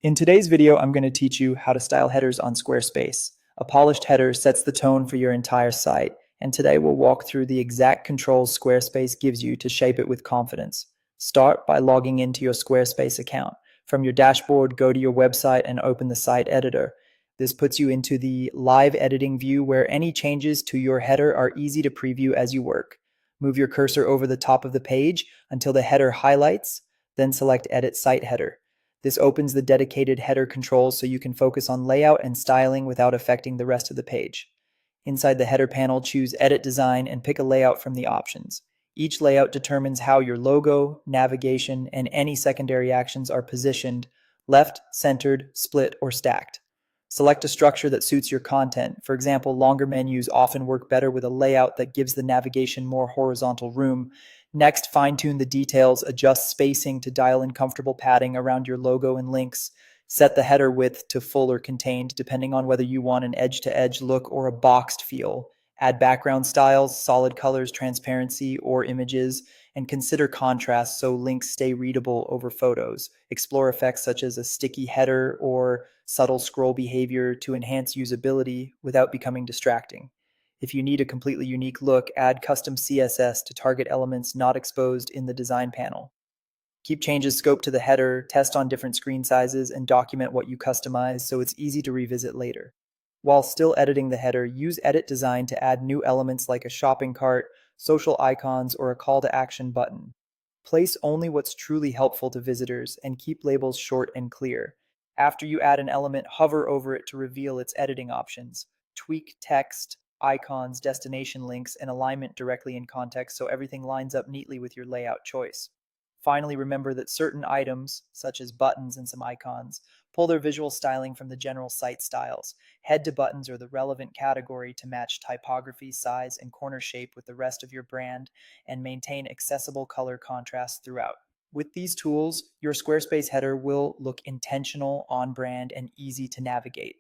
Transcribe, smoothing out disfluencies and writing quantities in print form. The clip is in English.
In today's video, I'm going to teach you how to style headers on Squarespace. A polished header sets the tone for your entire site, and today we'll walk through the exact controls Squarespace gives you to shape it with confidence. Start by logging into your Squarespace account. From your dashboard, go to your website and open the site editor. This puts you into the live editing view where any changes to your header are easy to preview as you work. Move your cursor over the top of the page until the header highlights, then select Edit Site Header. This opens the dedicated header controls so you can focus on layout and styling without affecting the rest of the page. Inside the header panel, choose Edit Design and pick a layout from the options. Each layout determines how your logo, navigation, and any secondary actions are positioned: left, centered, split, or stacked. Select a structure that suits your content. For example, longer menus often work better with a layout that gives the navigation more horizontal room. Next, fine-tune the details, adjust spacing to dial in comfortable padding around your logo and links. Set the header width to full or contained, depending on whether you want an edge-to-edge look or a boxed feel. Add background styles, solid colors, transparency, or images, and consider contrast so links stay readable over photos. Explore effects such as a sticky header or subtle scroll behavior to enhance usability without becoming distracting. If you need a completely unique look, add custom CSS to target elements not exposed in the design panel. Keep changes scoped to the header, test on different screen sizes, and document what you customize so it's easy to revisit later. While still editing the header, use Edit Design to add new elements like a shopping cart, social icons, or a call to action button. Place only what's truly helpful to visitors and keep labels short and clear. After you add an element, hover over it to reveal its editing options. Tweak text, icons, destination links, and alignment directly in context so everything lines up neatly with your layout choice. Finally, remember that certain items, such as buttons and some icons, pull their visual styling from the general site styles. Head to buttons or the relevant category to match typography, size, and corner shape with the rest of your brand and maintain accessible color contrast throughout. With these tools, your Squarespace header will look intentional, on brand, and easy to navigate.